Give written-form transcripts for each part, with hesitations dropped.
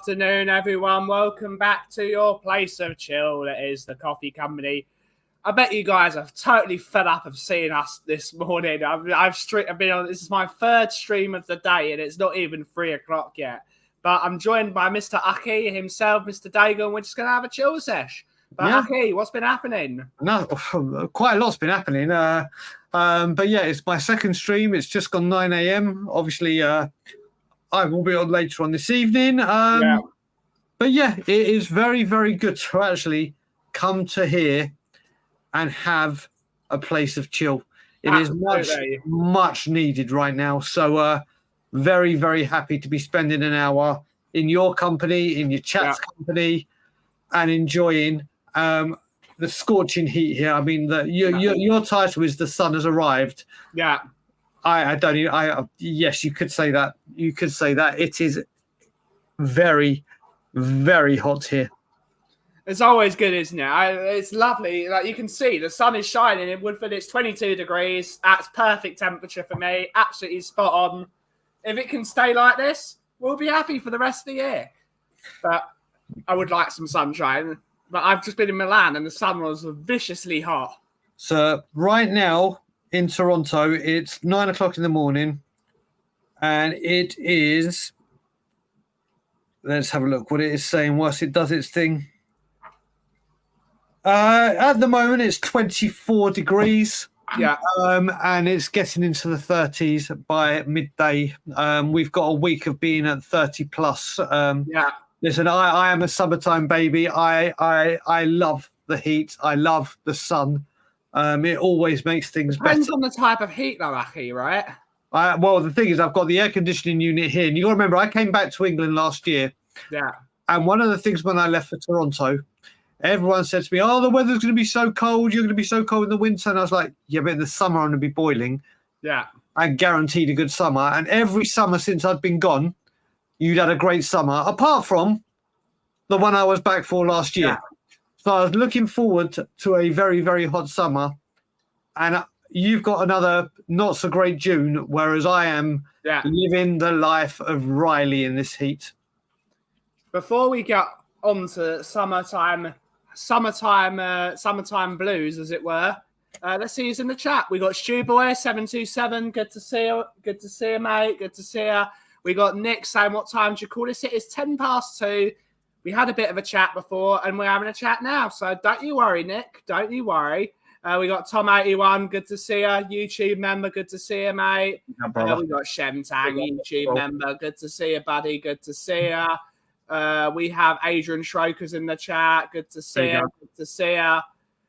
afternoon, everyone. Welcome back to your place of chill. That is the Coffee Company. I bet you guys are totally fed up of seeing us this morning. I've been on. This is my third stream of the day, and it's not even 3 o'clock yet. But I'm joined by Mr. Aki himself, Mr. Dago, and we're just going to have a chill sesh. But yeah. Aki, what's been happening? No, quite a lot's been happening. But yeah, it's my second stream. It's just gone 9 a.m. Obviously, I will be on later on this evening. But yeah, it is very, very good to actually come to here and have a place of chill. It Absolutely. Is much needed right now. So very, very happy to be spending an hour in your company, in your chat's company, and enjoying the scorching heat here. I mean, your title is "The Sun Has Arrived." Yeah. Yes, you could say that. You could say that. It is very, very hot here. It's always good, isn't it? It's lovely. Like you can see, the sun is shining in Woodford. It's 22 degrees. That's perfect temperature for me. Absolutely spot on. If it can stay like this, we'll be happy for the rest of the year. But I would like some sunshine. But I've just been in Milan and the sun was viciously hot. So right now in Toronto, it's 9 o'clock in the morning. And it is... Let's have a look what it is saying whilst it does its thing. At the moment, it's 24 degrees. Yeah. And it's getting into the 30s by midday. We've got a week of being at 30 plus. Yeah. Listen, I am a summertime baby. I love the heat. I love the sun. It always makes things better. Depends on the type of heat, though, Aki, right? Well, the thing is, I've got the air conditioning unit here. And you got to remember, I came back to England last year. Yeah. And one of the things when I left for Toronto, everyone said to me, oh, the weather's going to be so cold. You're going to be so cold in the winter. And I was like, yeah, but in the summer, I'm going to be boiling. Yeah. I guaranteed a good summer. And every summer since I've been gone, you'd had a great summer, apart from the one I was back for last year. Yeah. So I was looking forward to a very, very hot summer. And you've got another not so great June, whereas I am living the life of Riley in this heat. Before we get on to summertime blues, as it were, let's see who's in the chat. We got Stewboy727. Good to see you. Good to see you, mate. Good to see you. We got Nick saying, what time do you call this? It is 2:10. We had a bit of a chat before, and we're having a chat now. So don't you worry, Nick. Don't you worry. We got Tom81. Good to see you. YouTube member. Good to see you, mate. We got Shemtang, YouTube member. Good to see you, buddy. Good to see you. We have Adrian Schroekers in the chat. Good to see you. Good to see you.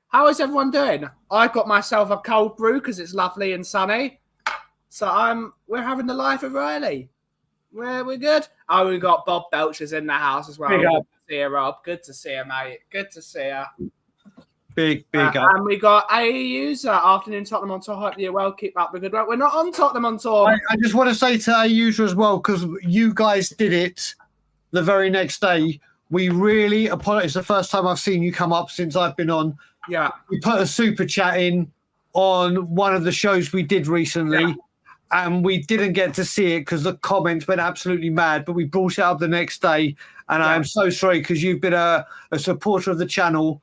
How is everyone doing? I got myself a cold brew because it's lovely and sunny. So we're having the life of Riley. We're good. Oh, we got Bob Belcher's in the house as well. Good to see you, Rob. Good to see you, mate. Good to see you. Big up. And we got AE User, afternoon Tottenham on tour. Hope you're well. Keep up the good work. We're not on Tottenham on tour. I just want to say to AE User as well, because you guys did it the very next day. We really apologize. It's the first time I've seen you come up since I've been on. Yeah. We put a super chat in on one of the shows we did recently. Yeah. And we didn't get to see it because the comments went absolutely mad, but we brought it up the next day. And I am so sorry because you've been a supporter of the channel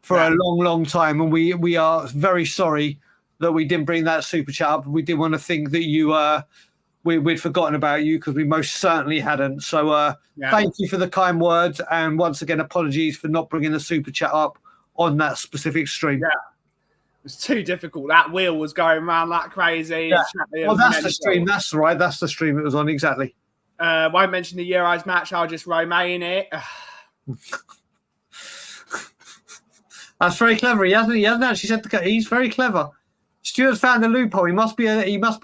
for a long, long time. And we are very sorry that we didn't bring that super chat up. We didn't want to think that we'd forgotten about you because we most certainly hadn't. So thank you for the kind words. And once again, apologies for not bringing the super chat up on that specific stream. Yeah. It was too difficult. That wheel was going around like crazy. Yeah. Well, that's the stream. That's right. That's the stream it was on. Exactly. Won't mention the Euros match. I'll just remain it. That's very clever. He hasn't actually said he's very clever. Stuart's found a loophole. He must be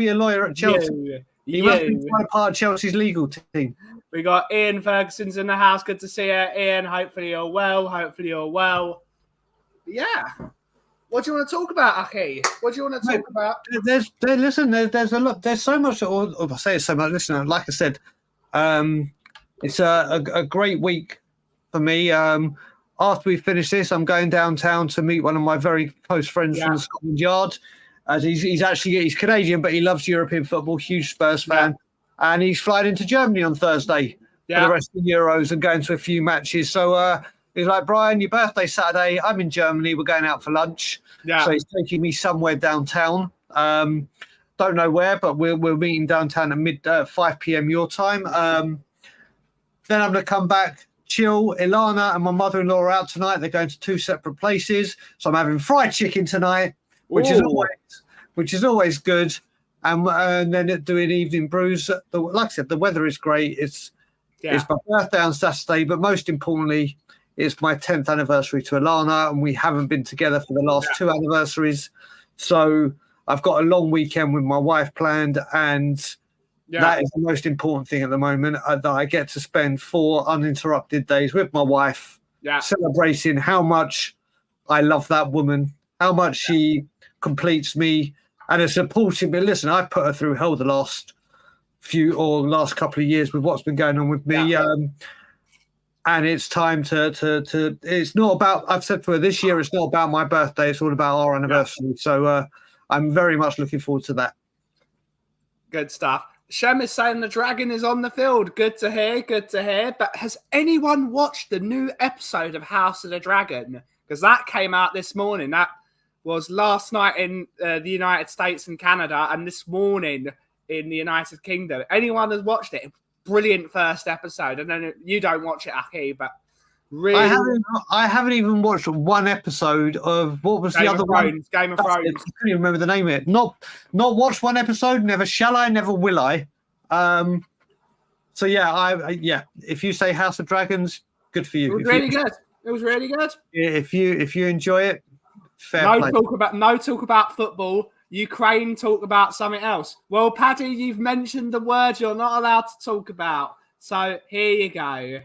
a lawyer at Chelsea. He must be one part of Chelsea's legal team. We got Ian Ferguson's in the house. Good to see you, Ian. Hopefully you're well. Yeah. What do you want to talk about, Aki? What do you want to talk about? There's a lot. There's so much. I say it's so much. Listen, like I said, it's a great week for me. After we finish this, I'm going downtown to meet one of my very close friends from the Scotland Yard. As he's Canadian, but he loves European football. Huge Spurs fan, and he's flying into Germany on Thursday for the rest of the Euros and going to a few matches. So he's like, Brian, your birthday Saturday. I'm in Germany. We're going out for lunch. Yeah. So he's taking me somewhere downtown. Don't know where, but we're meeting downtown at 5 p.m. your time. Then I'm going to come back, chill. Ilana and my mother-in-law are out tonight. They're going to 2 separate places. So I'm having fried chicken tonight, which is always good. And then doing evening brews. Like I said, the weather is great. It's my birthday on Saturday, but most importantly, it's my 10th anniversary to Ilana, and we haven't been together for the last 2 anniversaries. So I've got a long weekend with my wife planned, and that is the most important thing at the moment, that I get to spend 4 uninterrupted days with my wife, celebrating how much I love that woman, how much she completes me, and has supported me. Listen, I've put her through hell the last couple of years with what's been going on with me. And it's time to it's not about, I've said to her this year, it's not about my birthday, it's all about our anniversary. So I'm very much looking forward to that. Good stuff. Shem is saying the dragon is on the field. Good to hear. But has anyone watched the new episode of House of the Dragon? Because that came out this morning. That was last night in the United States and Canada, and this morning in the United Kingdom. Anyone has watched it? Brilliant first episode. And then you don't watch it, Aki, but really, I haven't even watched one episode of what was the other one? Game of Thrones. I can't even remember the name of it. Not watched one episode. Never shall I. Never will I. So yeah, If you say House of Dragons, good for you. It was really good. It was really good. If you enjoy it, fair play. No talk about football. Ukraine talk about something else. Well, Paddy, you've mentioned the word you're not allowed to talk about. So here you go.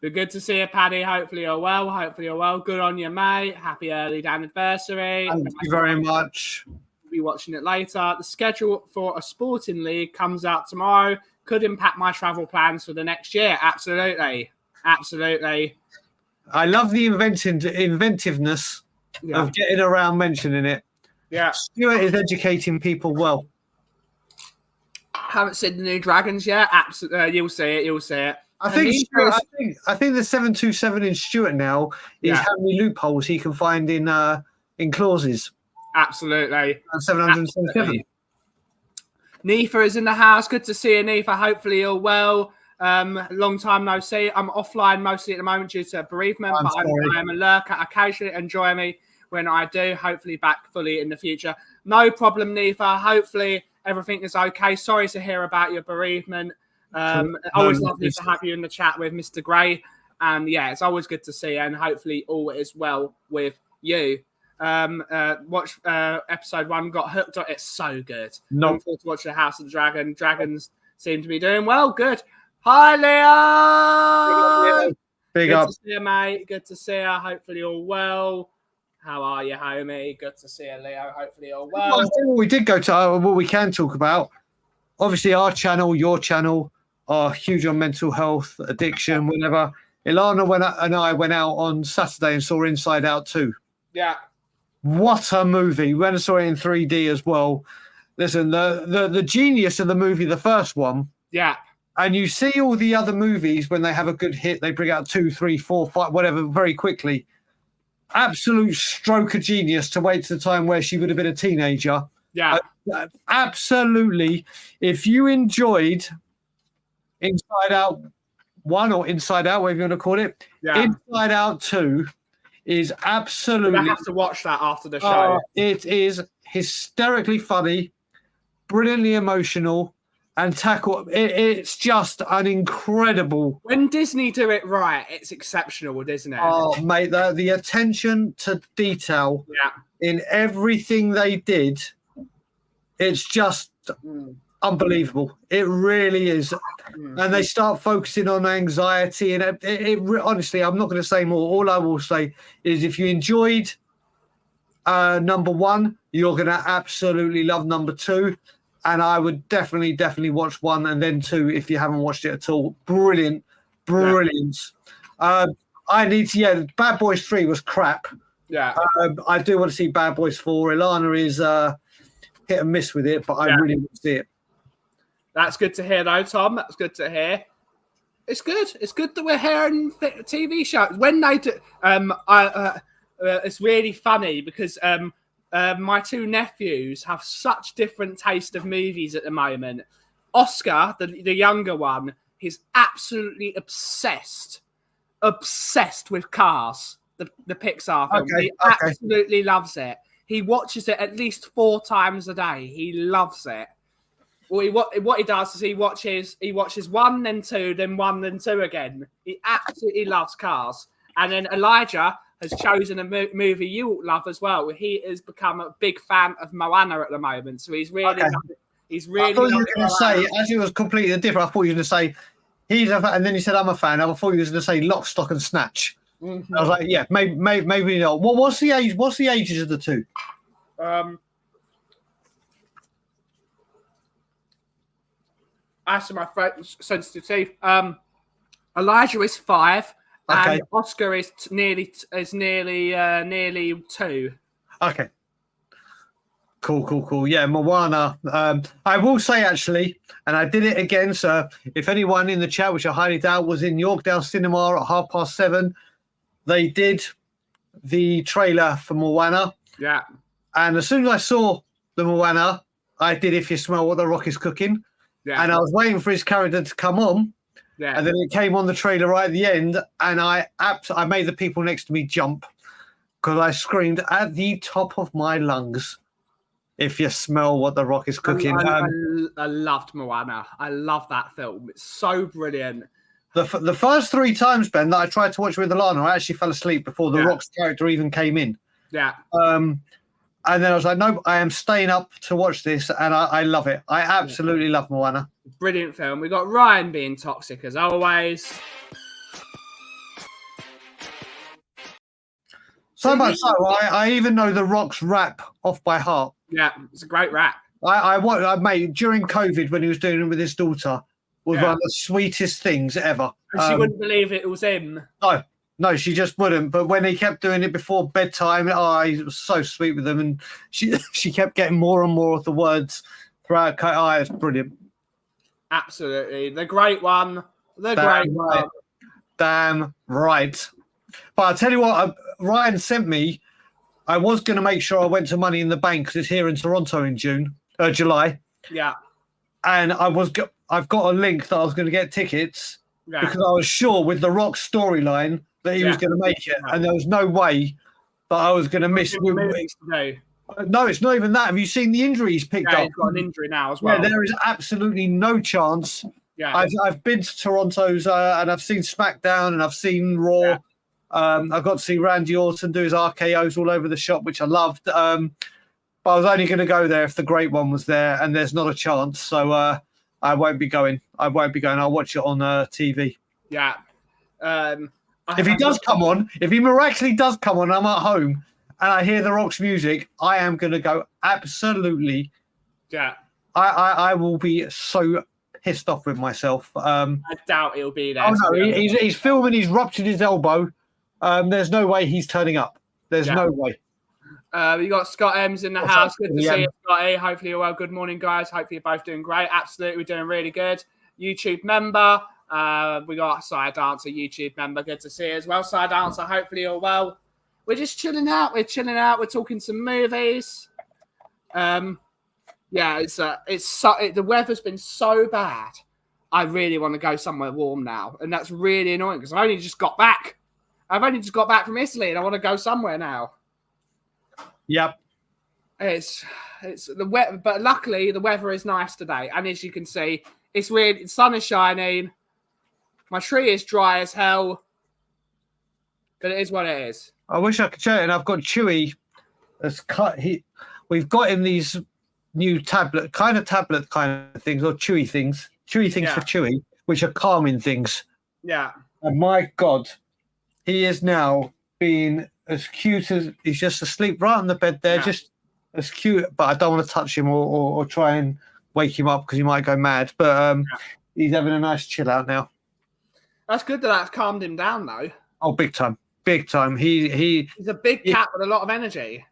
But good to see you, Paddy. Hopefully you're well. Good on you, mate. Happy early anniversary. Thank you very much. Be watching it later. The schedule for a sporting league comes out tomorrow. Could impact my travel plans for the next year. Absolutely. I love the inventiveness of getting around mentioning it. Yeah. Stuart is educating people well. Haven't seen the new Dragons yet. Absolutely. You'll see it. I think the 727 in Stuart now is how many loopholes he can find in clauses. Absolutely. 727. Nifa is in the house. Good to see you, Nifa. Hopefully you're well. Long time no see. I'm offline mostly at the moment due to bereavement, but I am a lurker. Occasionally enjoy me when I do. Hopefully back fully in the future. No problem, Nifa. Hopefully everything is okay. Sorry to hear about your bereavement. Always lovely to have you in the chat with Mr. Gray. And yeah, it's always good to see you, and hopefully all is well with you. Watch episode 1, got hooked on it. It's so good. Looking forward to watching the House of the Dragon. Dragons seem to be doing well. Good. Hi, Leo. Big up. Good to see you, mate. Good to see you. Hopefully all well. How are you, homie? Good to see you, Leo. Hopefully all well. I think what we can talk about, obviously our channel, your channel, are huge on mental health, addiction, whatever. Ilana and I went out on Saturday and saw Inside Out 2. Yeah. What a movie. We went and saw it in 3D as well. Listen, the genius of the movie, the first one. Yeah. And you see all the other movies when they have a good hit, they bring out 2, 3, 4, 5, whatever, very quickly. Absolute stroke of genius to wait to the time where she would have been a teenager. Yeah. Absolutely. If you enjoyed Inside Out 1 or Inside Out, whatever you want to call it, Inside Out 2 is absolutely... I have to watch that after the show. It is hysterically funny, brilliantly emotional, and it's just an incredible... When Disney do it right, it's exceptional, isn't it? Oh, mate, the attention to detail in everything they did, it's just unbelievable. It really is. And they start focusing on anxiety. And honestly, I'm not going to say more. All I will say is if you enjoyed number 1, you're going to absolutely love number 2. And I would definitely watch 1 and then 2 if you haven't watched it at all. Brilliant. Bad Boys 3 was crap. Yeah. I do want to see Bad Boys 4. Ilana is hit and miss with it, but I really want to see it. That's good to hear, though, Tom. That's good to hear. It's good. It's good that we're hearing TV shows when they do. It's really funny because my two nephews have such different taste of movies at the moment. Oscar, the younger one, is absolutely obsessed with Cars, the Pixar film. He absolutely loves it. He watches it at least 4 times a day. He loves it. Well, what he does is he watches 1, then 2, then 1, then 2 again. He absolutely loves Cars. And then Elijah has chosen a movie you will love as well. He has become a big fan of Moana at the moment, so he's really. He's really. I thought you were going to say, as it was completely different. I thought you were going to say he's a fan, and then you said I'm a fan. I thought you were going to say Lock, Stock, and Snatch. Mm-hmm. I was like, yeah, maybe not. What's the age? What's the ages of the two? As my sensitive teeth. Elijah is 5, and Oscar is nearly 2. Okay. Cool. Yeah, Moana. I will say actually, and I did it again. So if anyone in the chat, which I highly doubt, was in Yorkdale Cinema at 7:30, they did the trailer for Moana. Yeah. And as soon as I saw the Moana, I did If You Smell What the Rock Is Cooking. Yeah. And I was waiting for his character to come on. Yeah. And then it came on the trailer right at the end, and I made the people next to me jump because I screamed at the top of my lungs, "If you smell what the Rock is cooking." I loved Moana. I love that film. It's so brilliant. The first 3 times, Ben, that I tried to watch with Alana, I actually fell asleep before the Rock's character even came in. Yeah. And then I was like, no, I am staying up to watch this, and I love it. I absolutely love Moana. Brilliant film. We got Ryan being toxic as always. So much so, I even know the Rock's rap off by heart. Yeah, it's a great rap. I made during COVID when he was doing it with his daughter was one of the sweetest things ever. And she wouldn't believe it was him. No, she just wouldn't. But when he kept doing it before bedtime, he was so sweet with them, and she kept getting more and more of the words throughout. It's brilliant. Absolutely, the great one. Damn right. But I'll tell you what, Ryan sent me. I was going to make sure I went to Money in the Bank because it's here in Toronto in July. Yeah. And I've got a link that I was going to get tickets because I was sure with the Rock storyline that he was going to make it, and there was no way that I was going to miss. No, it's not even that. Have you seen the injury he's picked up? He's got an injury now as well. Yeah, there is absolutely no chance. Yeah, I've been to Toronto's and I've seen SmackDown and I've seen Raw. Yeah. I got to see Randy Orton do his RKOs all over the shop, which I loved. But I was only going to go there if the Great One was there, and there's not a chance. So I won't be going. I'll watch it on TV. Yeah. If he does come on, if he miraculously does come on, I'm at home and I hear the Rock's music, I am going to go absolutely. Yeah. I will be so pissed off with myself. I doubt he'll be there. Oh no, he's filming. He's ruptured his elbow. There's no way he's turning up. There's no way. We got Scott M's in the house. Good to see you, Scotty. Hopefully you're well. Good morning, guys. Hopefully you're both doing great. Absolutely, we're doing really good. YouTube member. We got Side Dancer, YouTube member. Good to see you as well, Side Dancer. Hopefully you're well. We're just chilling out. We're talking some movies. The weather's been so bad. I really want to go somewhere warm now, and that's really annoying because I've only just got back from Italy, and I want to go somewhere now. Yep. It's the weather, but luckily the weather is nice today, and as you can see, it's weird. The sun is shining. My tree is dry as hell, but it is what it is. I wish I could show it, and I've got Chewy. We've got him these new tablet kind of things, or Chewy things for Chewy, which are calming things. Yeah. And my God, he is now being as cute as he's just asleep right on the bed there, just as cute. But I don't want to touch him or try and wake him up because he might go mad. But he's having a nice chill out now. That's good that's calmed him down, though. Oh, big time. He's a big cat with a lot of energy.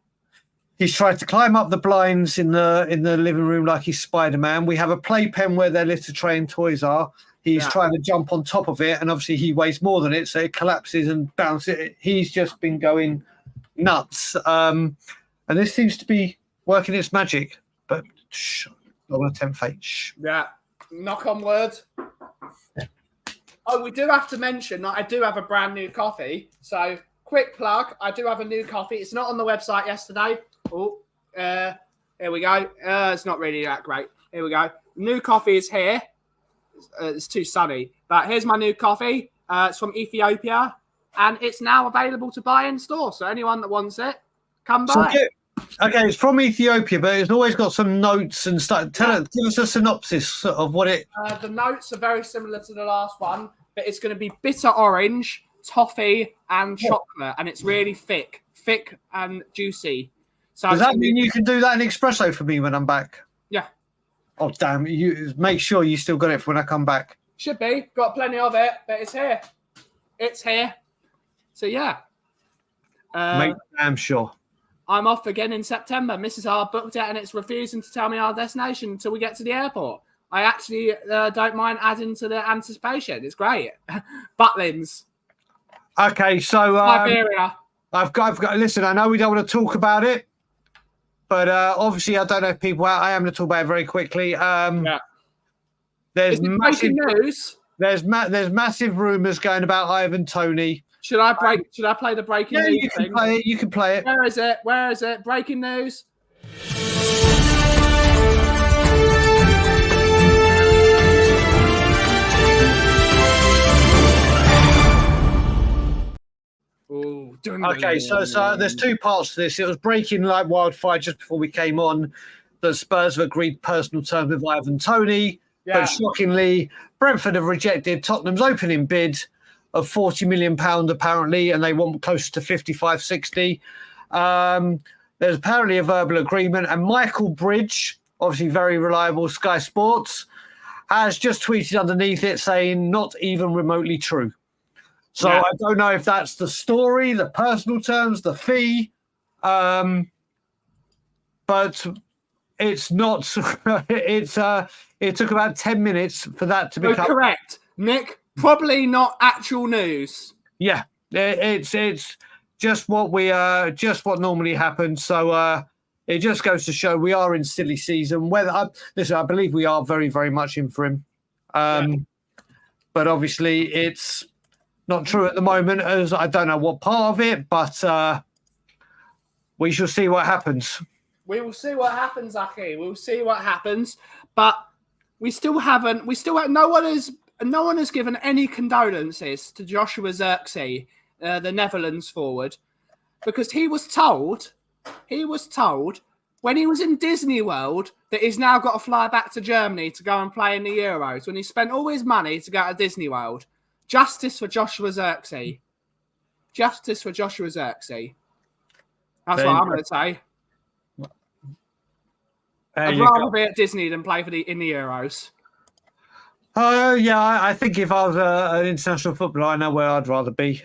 He's tried to climb up the blinds in the living room like he's Spider-Man. We have a playpen where their litter tray and toys are. He's trying to jump on top of it, and obviously he weighs more than it, so it collapses and bounces. He's just been going nuts. And this seems to be working its magic. But shh, I want to tempt fate. Shh. Yeah. Knock on wood. Oh, we do have to mention that I do have a brand new coffee. So, quick plug. I do have a new coffee. It's not on the website yesterday. Oh, here we go. It's not really that great. Here we go. New coffee is here. It's too sunny. But here's my new coffee. It's from Ethiopia. And it's now available to buy in store. So anyone that wants it, come buy. Okay, it's from Ethiopia, but it's always got some notes and stuff. Give us a synopsis of what it... The notes are very similar to the last one, but it's going to be bitter orange, toffee, and chocolate. And it's really thick and juicy. So does that mean you can do that in espresso for me when I'm back? Yeah. Oh, damn. You make sure you still got it for when I come back. Should be. Got plenty of it, but it's here. It's here. So, yeah. Make damn sure. I'm off again in September. Mrs. R booked it and it's refusing to tell me our destination until we get to the airport. I actually don't mind adding to the anticipation. It's great. Butlins. Okay, so... Liberia. I've got... Listen, I know we don't want to talk about it, but obviously I don't know if people... I am going to talk about it very quickly. There's massive news. There's massive rumours going about Ivan Toney. Should I play the breaking news? You can play it. You can play it. Where is it? Where is it? Breaking news. Ooh, okay, so there's two parts to this. It was breaking like wildfire just before we came on. The Spurs have agreed personal terms with Ivan Toney, but shockingly, Brentford have rejected Tottenham's opening bid of £40 million apparently, and they want closer to 55, 60. There's apparently a verbal agreement, and Michael Bridge, obviously very reliable Sky Sports, has just tweeted underneath it saying not even remotely true. So I don't know if that's the story, the personal terms, the fee, but it's not. It took about 10 minutes for that to become correct, Nick. Probably not actual news. Yeah, it's just what what normally happens. So it just goes to show we are in silly season. I believe we are very, very much in for him. But obviously it's not true at the moment, as I don't know what part of it, but we shall see what happens. We will see what happens, Aki. We'll see what happens. But no one has given any condolences to Joshua Zirkzee, the Netherlands forward, because he was told when he was in Disney World that he's now got to fly back to Germany to go and play in the Euros when he spent all his money to go to Disney World. Justice for Joshua Zirkzee. Justice for Joshua Zirkzee. That's what I'm going to say. I'd rather be at Disney than play in the Euros. I think if I was an international footballer, I know where I'd rather be.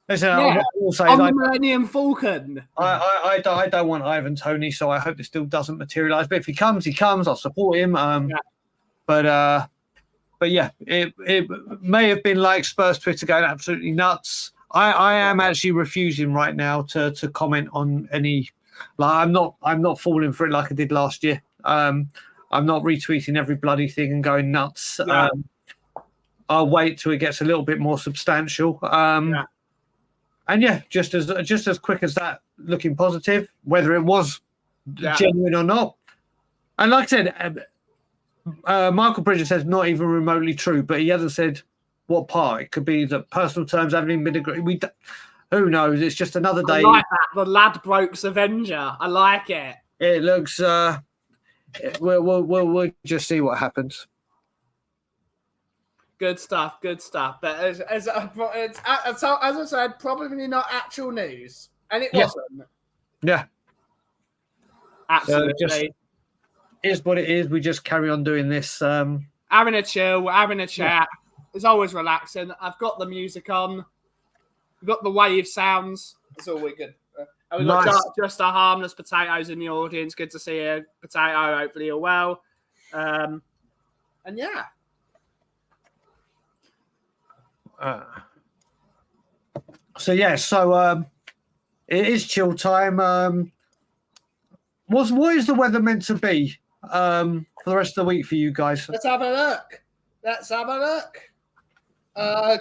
Listen, on the Millennium Falcon. I don't want Ivan Toney, so I hope it still doesn't materialise. But if he comes, he comes. I'll support him. But yeah, it may have been like Spurs Twitter going absolutely nuts. I am actually refusing right now to comment on any. Like I'm not falling for it like I did last year. I'm not retweeting every bloody thing and going nuts. Yeah. I'll wait till it gets a little bit more substantial. And just as quick as that, looking positive, whether it was genuine or not. And like I said, Michael Bridges says not even remotely true, but he hasn't said what part. It could be that personal terms haven't even been agreed. Who knows? It's just another day. I like that. The Ladbrokes Avenger. I like it. It looks. We'll just see what happens. Good stuff. But as I said, probably not actual news, and it wasn't. Yeah. Absolutely. Just is what it is. We just carry on doing this. Having a chill, having a chat. It's always relaxing. I've got the music on. We've got the wave sounds. It's all good. And we've got just a harmless potatoes in the audience. Good to see you, potato. Hopefully you're well. And yeah. So it is chill time. What is the weather meant to be for the rest of the week for you guys? Let's have a look.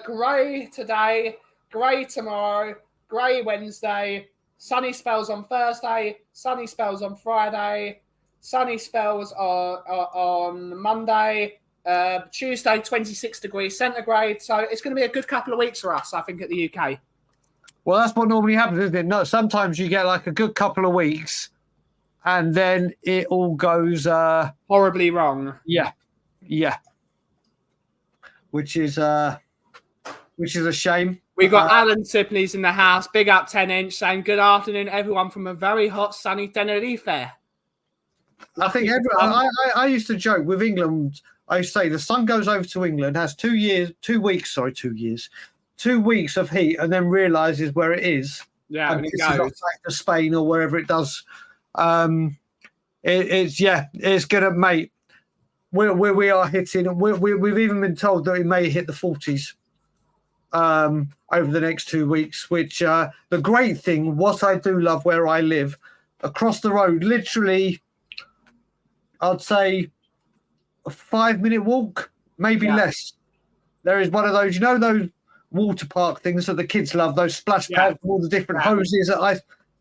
Grey today, grey tomorrow, grey Wednesday, sunny spells on Thursday, sunny spells on Friday, sunny spells on Monday, Tuesday 26 degrees centigrade. So it's going to be a good couple of weeks for us, I think, at the UK. Well, that's what normally happens, isn't it? No, sometimes you get like a good couple of weeks and then it all goes horribly wrong. Yeah. Which is a shame. We got Alan Tipley's in the house. Big up 10-inch saying good afternoon, everyone from a very hot, sunny Tenerife. I think I used to joke with England. I used to say the sun goes over to England, has 2 weeks of heat, and then realizes where it is. Yeah, and it goes back to Spain or wherever it does. It's gonna, mate. We are hitting. We've even been told that it may hit the 40s over the next 2 weeks. Which the great thing, what I do love where I live, across the road, literally, I'd say a 5-minute walk, maybe less. There is one of those, those water park things that the kids love, those splash pads, all the different hoses.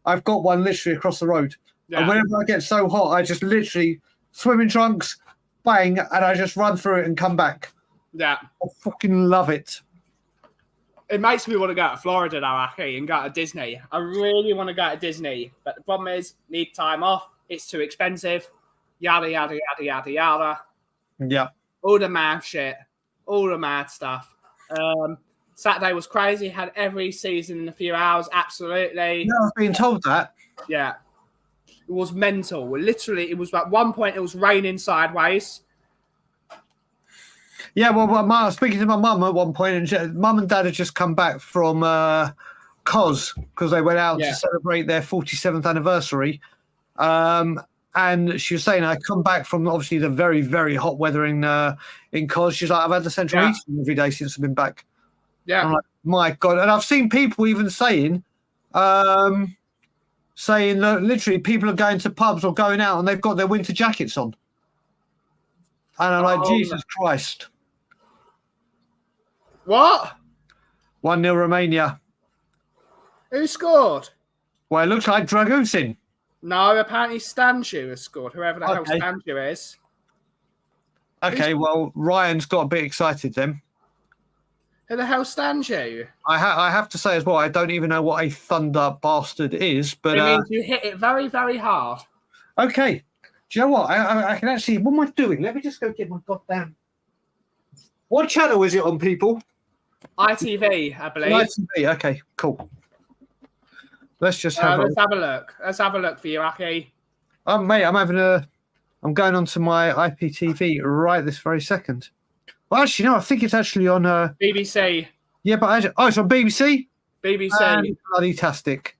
I've got one literally across the road. And whenever I get so hot, I just literally swim in trunks, bang, and I just run through it and come back. Yeah. I fucking love it. It makes me want to go to Florida now, Aki, and go to Disney. I really want to go to Disney. But the problem is, need time off. It's too expensive. Yada, yada, yada, yada, yada. Yeah. All the mad shit. All the mad stuff. Saturday was crazy. Had every season in a few hours. Absolutely. Yeah, I've been told that. Yeah. It was mental. Literally, it was at one point, it was raining sideways. Yeah, well, I was speaking to my mum at one point, and mum and dad had just come back from Cos because they went out to celebrate their 47th anniversary. And she was saying, I come back from obviously the very, very hot weather in Cos. She's like, I've had the central heating every day since I've been back. Yeah. I'm like, my God. And I've seen people even saying that literally people are going to pubs or going out and they've got their winter jackets on. And I'm like, Jesus Christ. What? 1-0 Romania. Who scored? Well, it looks like Dragusin. No, apparently Stanchu has scored, whoever the hell Stanchu is. Okay, well, Ryan's got a bit excited then. Who the hell Stanchu? I have to say as well, I don't even know what a thunder bastard is, but it means you hit it very, very hard. Okay. Do you know what? I can actually, what am I doing? Let me just go get my goddamn... What channel is it on, people? ITV, I believe. ITV, okay, cool. Let's just have let's have a look. Let's have a look for you, Aki. Mate, I'm going on to my IPTV right this very second. Well, actually, no, I think it's actually on... BBC. Yeah, but it's on BBC? BBC. Bloody-tastic.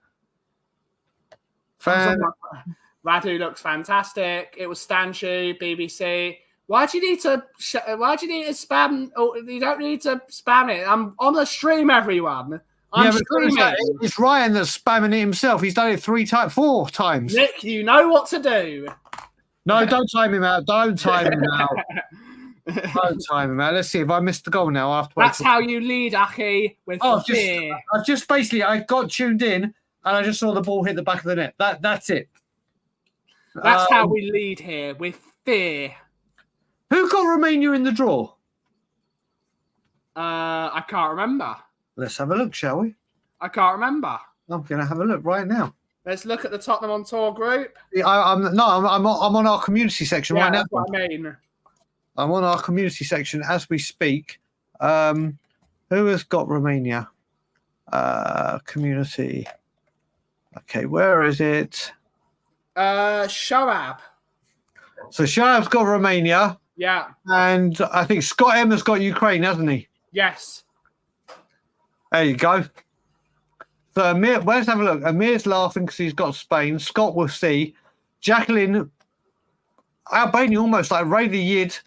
Radu looks fantastic. It was Stanchu, BBC. Why do you need to spam? Oh, you don't need to spam it. I'm on the stream, everyone. I'm streaming. It's Ryan that's spamming it himself. He's done it 4 times. Nick, you know what to do. No, don't time him out. Don't time him out. Don't time him out. Let's see if I missed the goal now. That's how you lead, Aki, with fear. I got tuned in and I just saw the ball hit the back of the net. That's it. That's how we lead here, with fear. Who got Romania in the draw? I can't remember. Let's have a look, shall we? I can't remember. I'm going to have a look right now. Let's look at the Tottenham on Tour group. Yeah, I'm on our community section right now. That's what I mean. I'm on our community section as we speak. Who has got Romania? Community. Okay, where is it? Shoaib. So Shoaib's got Romania. Yeah. And I think Scott M has got Ukraine, hasn't he? Yes. There you go. So Amir, let's have a look. Amir's laughing because he's got Spain. Scott will see. Jacqueline, Albania almost like Ray the Yid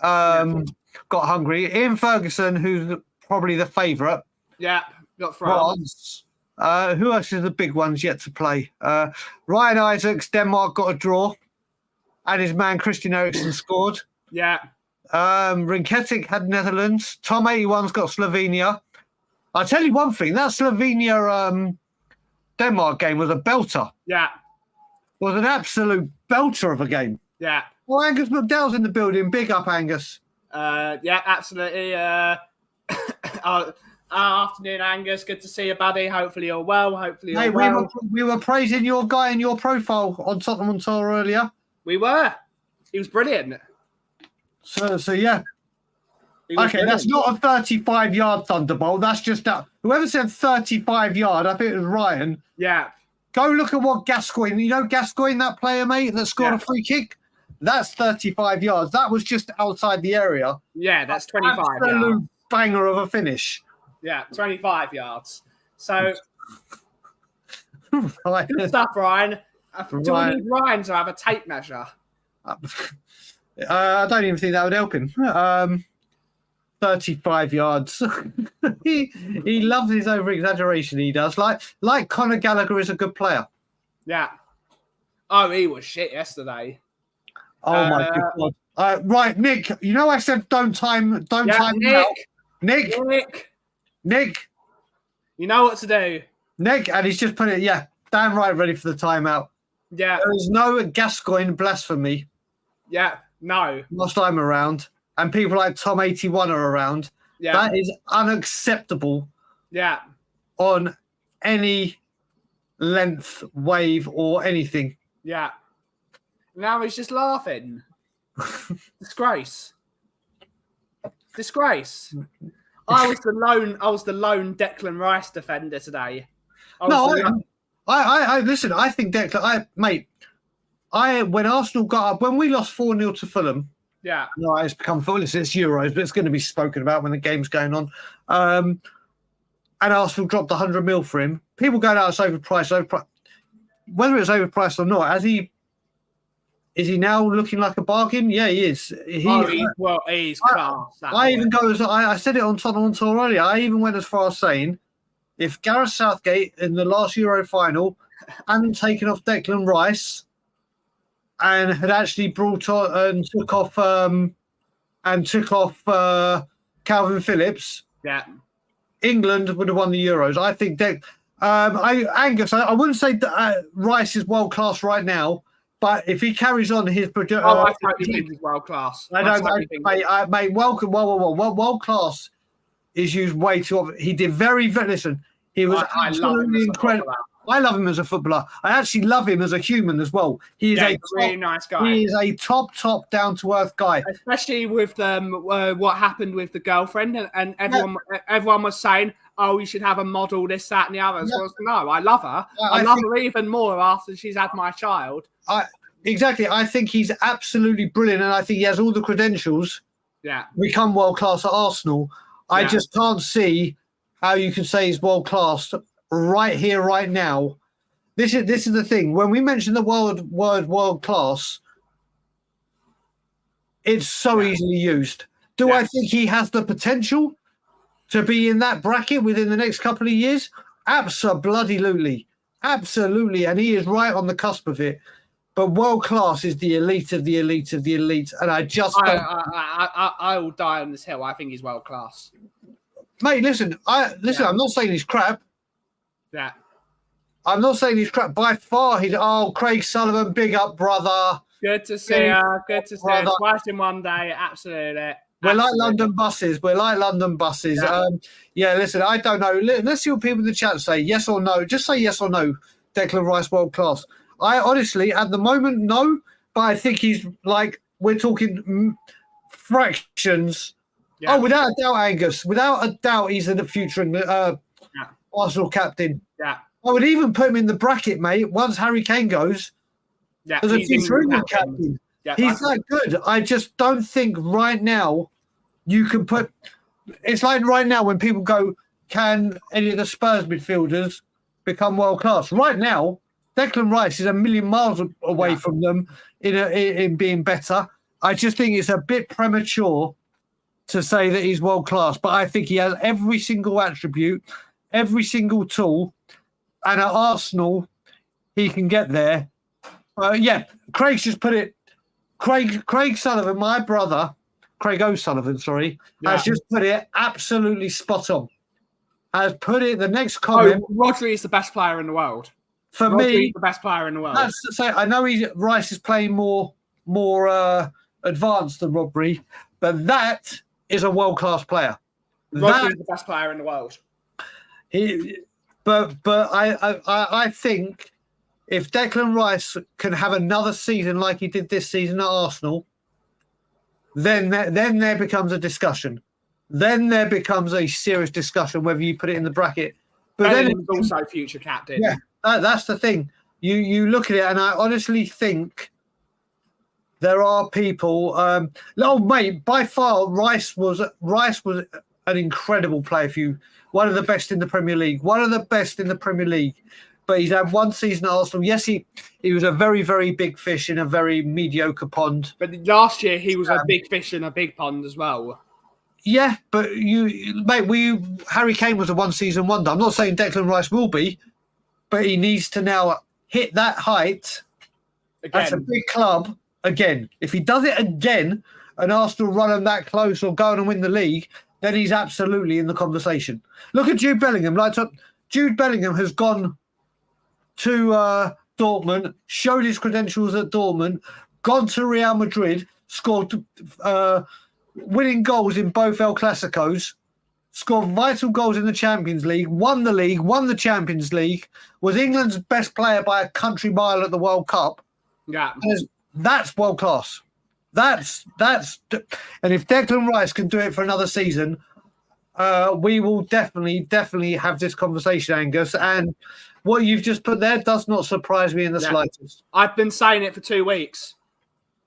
got Hungary. Ian Ferguson, who's probably the favourite. Yeah, got France. Who else is the big ones yet to play? Ryan Isaacs, Denmark got a draw. And his man Christian Eriksen scored. Yeah. Rinketic had Netherlands. Tom 81's got Slovenia. I'll tell you one thing, that Slovenia Denmark game was a belter. Yeah. It was an absolute belter of a game. Yeah. Well, Angus McDowell's in the building. Big up, Angus. Yeah, absolutely. Afternoon, Angus. Good to see you, buddy. Hopefully you're well. Hopefully you're well. We were praising your guy in your profile on Tottenham on Tour earlier. We were. He was brilliant. So yeah. Okay, that's not a 35-yard thunderbolt. That's just that. Whoever said 35-yard, I think it was Ryan. Yeah. Go look at what Gascoigne, you know Gascoigne, that player, mate, that scored a free kick? That's 35 yards. That was just outside the area. Yeah, that's 25 Absolute yards. Banger of a finish. Yeah, 25 yards. So, Right. good stuff, Ryan. Do we need Ryan to have a tape measure? I don't even think that would help him. 35 yards. he loves his over-exaggeration, he does. Like Conor Gallagher is a good player. Yeah. Oh, he was shit yesterday. Oh, my God. Right, Nick, you know I said don't time Nick. out. Nick. You know what to do. Nick, and he's just put it, damn right ready for the timeout. Yeah. There is no Gascoigne blasphemy. Yeah, no. Whilst I'm around, and people like Tom 81 are around. Yeah. That is unacceptable. Yeah. On any length, wave, or anything. Yeah. Now he's just laughing. Disgrace. I was the lone Declan Rice defender today. I listen. I think Declan. When Arsenal got up, when we lost 4-0 to Fulham. Yeah. No, it's become foolish. It's Euros, but it's going to be spoken about when the game's going on. And Arsenal dropped 100 mil for him. People going out, it's overpriced. Whether it's overpriced or not, is he now looking like a bargain? Yeah, he is. He's class. I said it on Tottenham on Tour earlier. I even went as far as saying, if Gareth Southgate in the last Euro final hadn't taken off Declan Rice and had actually brought on and took off Calvin Phillips, England would have won the Euros. I think Angus, I wouldn't say Rice is world class right now. But if he carries on his project, I totally think he's world class. Mate, welcome. World class is used way too often. He did very, very. Listen, he was absolutely incredible. I love him as a footballer. I actually love him as a human as well. He is a really nice guy. He is a top down to earth guy. Especially with what happened with the girlfriend, and everyone was saying, "Oh, you should have a model, this, that, and the other." So no, I love her. I love her even more after she's had my child. Exactly. I think he's absolutely brilliant, and I think he has all the credentials. Yeah. Become world class at Arsenal. I just can't see how you can say he's world class right here, right now. This is the thing. When we mention the word world class, it's so easily used. Do I think he has the potential to be in that bracket within the next couple of years? Absolutely. And he is right on the cusp of it. But world class is the elite of the elite of the elite, and I will die on this hill. I think he's world class, mate. Listen. I'm not saying he's crap. Yeah, I'm not saying he's crap. By far, Craig Sullivan, big up, brother. Good to see you. Good to see you. Twice in one day, absolutely. We're like London buses. Listen, I don't know. Let's see what people in the chat say. Yes or no. Just say yes or no. Declan Rice, world class. I honestly, at the moment, no. But I think he's we're talking fractions. Yeah. Oh, without a doubt, Angus. Without a doubt, he's in the future Arsenal captain. Yeah. I would even put him in the bracket, mate. Once Harry Kane goes, as a future England captain. Yeah, he's that good. I just don't think right now you can put. It's like right now when people go, can any of the Spurs midfielders become world class. Right now, Declan Rice is a million miles away from them in being better. I just think it's a bit premature to say that he's world class, but I think he has every single attribute, every single tool, and at Arsenal, he can get there. Craig's just put it. Craig Sullivan, my brother, Craig O'Sullivan, has just put it absolutely spot on. Has put it the next comment. Rodri is the best player in the world. For Rodri me, is the best player in the world. That's to say, I know Rice is playing more advanced than Rodri, but that is a world class player. Rodri is the best player in the world. But I think if Declan Rice can have another season like he did this season at Arsenal, then there becomes a discussion. Then there becomes a serious discussion whether you put it in the bracket. But then it's also future captain. Yeah, that's the thing. You look at it, and I honestly think there are people. By far, Rice was an incredible player. One of the best in the Premier League. But he's had one season at Arsenal. Yes, he was a very, very big fish in a very mediocre pond. But last year he was a big fish in a big pond as well. Yeah, but Harry Kane was a one-season wonder. I'm not saying Declan Rice will be, but he needs to now hit that height. Again. That's a big club again. If he does it again and Arsenal run him that close or go on and win the league, then he's absolutely in the conversation. Look at Jude Bellingham. Jude Bellingham has gone to Dortmund, showed his credentials at Dortmund, gone to Real Madrid, scored winning goals in both El Clasicos, scored vital goals in the Champions League, won the Champions League, was England's best player by a country mile at the World Cup. Yeah. That's world class. And if Declan Rice can do it for another season, we will definitely have this conversation, Angus. And what you've just put there does not surprise me in the slightest. I've been saying it for 2 weeks.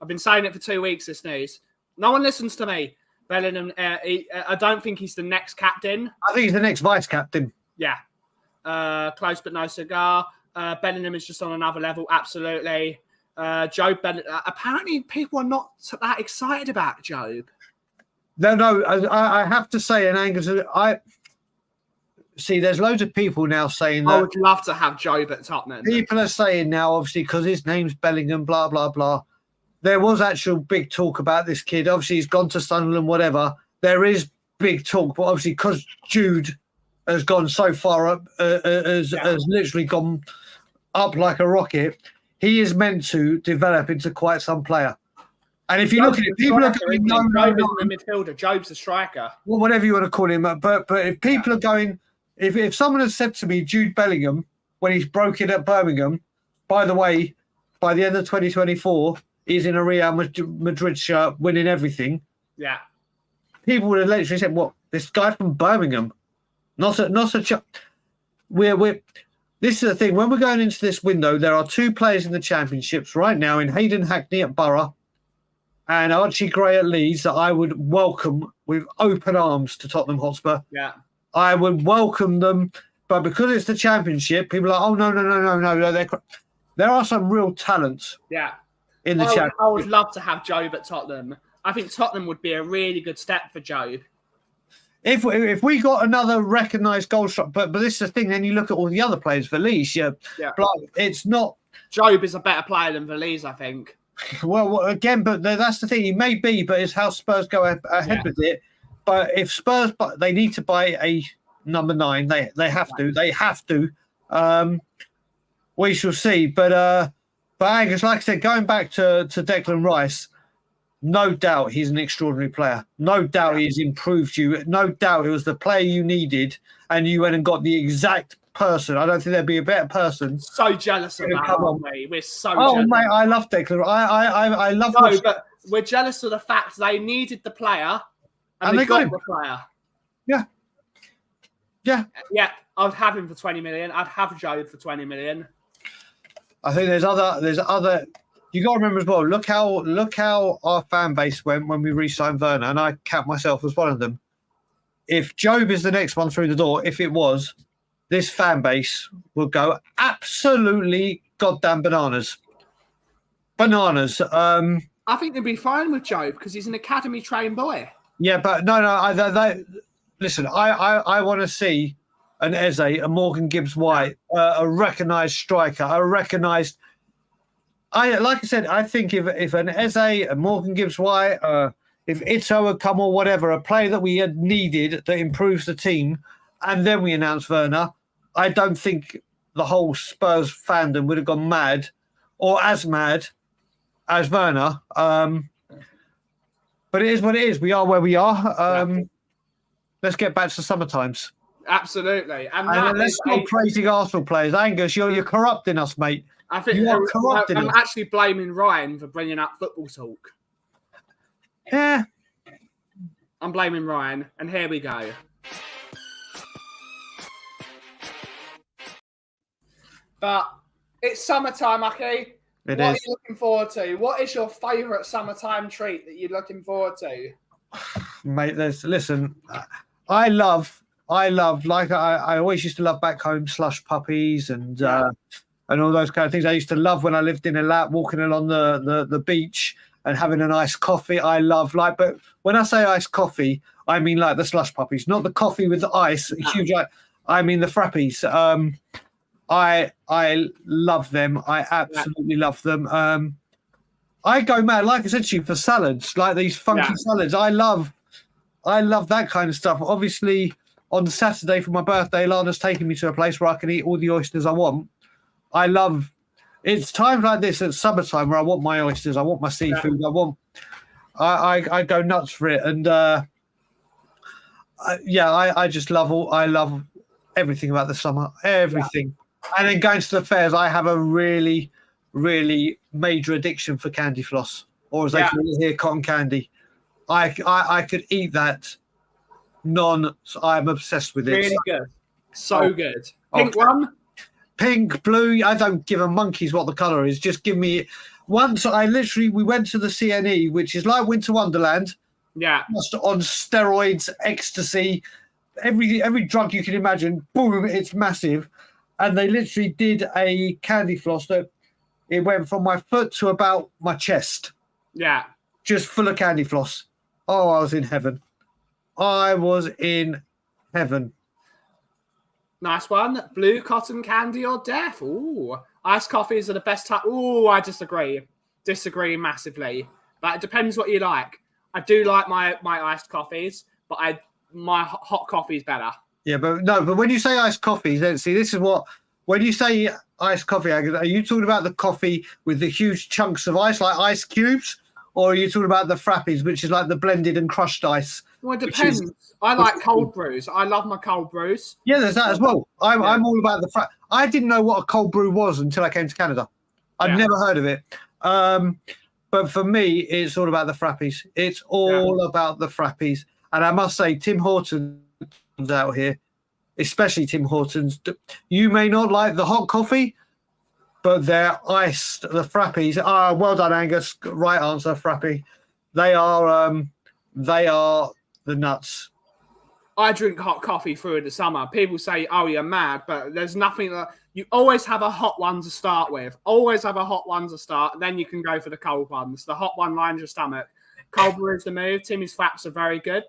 This news. No one listens to me. Bellingham, I don't think he's the next captain. I think he's the next vice captain. Yeah. Close but no cigar. Bellingham is just on another level, absolutely. Job Bellingham. Apparently, people are not that excited about Job. No. I have to say, and Angus, there's loads of people now saying that. I would love to have Job at Tottenham. People are saying now, obviously, because his name's Bellingham, blah, blah, blah. There was actual big talk about this kid. Obviously, he's gone to Sunderland, whatever. There is big talk, but obviously, because Jude has gone so far up, has literally gone up like a rocket, he is meant to develop into quite some player. And if you look at it, people are going, Job isn't a midfielder. Job's a striker. Well, whatever you want to call him. But if people are going, if someone has said to me, Jude Bellingham, when he's broken at Birmingham, by the way, by the end of 2024, he's in a Real Madrid shirt, winning everything. Yeah. People would have literally said, "What? This guy from Birmingham? Not a." This is the thing. When we're going into this window, there are two players in the championships right now in Hayden Hackney at Borough and Archie Gray at Leeds that I would welcome with open arms to Tottenham Hotspur. Yeah. I would welcome them, but because it's the championship, people are like, "Oh no!" There are some real talents. Yeah. In the championship. I would love to have Job at Tottenham. I think Tottenham would be a really good step for Job. If we got another recognised goal shot, but this is the thing. Then you look at all the other players. Valise, it's not. Job is a better player than Valise, I think. Well, again, but that's the thing. He may be, but it's how Spurs go ahead with it. But if Spurs, they need to buy a number 9. They have to. They have to. We shall see. But Angus, like I said, going back to Declan Rice, no doubt he's an extraordinary player. No doubt he's improved you. No doubt it was the player you needed, and you went and got the exact person. I don't think there'd be a better person. So jealous of that, aren't we? We're so jealous. Oh, mate, I love Declan. I love. No, but we're jealous of the fact they needed the player, and they got the player. Yeah. I'd have him for 20 million. I'd have Job for 20 million. I think there's other. You got to remember as well. Look how our fan base went when we re-signed Werner, and I count myself as one of them. If Job is the next one through the door, if it was, this fan base will go absolutely goddamn bananas. Bananas. I think they'd be fine with Joe because he's an academy trained boy. Yeah, but no. Listen, I want to see an Eze, a Morgan Gibbs-White, a recognised striker, a recognised. Like I said, I think if an Eze, a Morgan Gibbs-White, if Ito had come or whatever, a player that we had needed that improves the team, and then we announce Werner, I don't think the whole Spurs fandom would have gone mad or as mad as Werner. But it is what it is. We are where we are. Let's get back to summer times. Absolutely. And let's stop praising Arsenal players. Angus, you're corrupting us, mate. I think I'm actually blaming Ryan for bringing up football talk. Yeah. I'm blaming Ryan, and here we go. But it's summertime, Aki. What are you looking forward to? What is your favourite summertime treat that you're looking forward to? Mate, listen, I love, like I always used to love back home slush puppies and all those kind of things. I used to love when I lived in Eilat, walking along the beach and having an iced coffee. I love, but when I say iced coffee, I mean like the slush puppies, not the coffee with the ice, huge. I mean the frappies. I love them. I absolutely love them. I go mad, like I said to you, for salads, like these funky salads. I love that kind of stuff. Obviously, on Saturday for my birthday, Lana's taking me to a place where I can eat all the oysters I want. It's times like this at summertime where I want my oysters, I want my seafood, I go nuts for it. And I just I love everything about the summer, everything. Yeah. And then going to the fairs, I have a really, really major addiction for candy floss, or as they call it here, cotton candy. I could eat that I'm obsessed with it. Really good. So good. Pink one? Pink, blue, I don't give a monkey's what the colour is. Just give me once. We went to the CNE, which is like Winter Wonderland. Yeah. Just on steroids, ecstasy, every drug you can imagine. Boom, it's massive. And they literally did a candy floss that it went from my foot to about my chest. Yeah. Just full of candy floss. Oh, I was in heaven. I was in heaven. Nice one. Blue cotton candy or death. Ooh. Iced coffees are the best type. Ooh, I disagree. Disagree massively. But it depends what you like. I do like my iced coffees, but my hot coffee is better. Yeah, but when you say iced coffees, then see, this is when you say iced coffee, are you talking about the coffee with the huge chunks of ice, like ice cubes? Or are you talking about the frappies, which is like the blended and crushed ice? Well, it depends. I like cold brews. I love my cold brews. Yeah, there's that as well. I'm all about the frap. I didn't know what a cold brew was until I came to Canada. I'd never heard of it. But for me, it's all about the frappies. It's all about the frappies. And I must say, Tim Hortons out here, especially Tim Hortons, you may not like the hot coffee, but they're iced. The frappies are well done, Angus. Right answer, frappy. They are the nuts. I drink hot coffee through the summer. People say, "Oh, you're mad," but there's nothing that you always have a hot one to start with. Always have a hot one to start. Then you can go for the cold ones. The hot one lines your stomach. Cold brew is the move. Timmy's fraps are very good.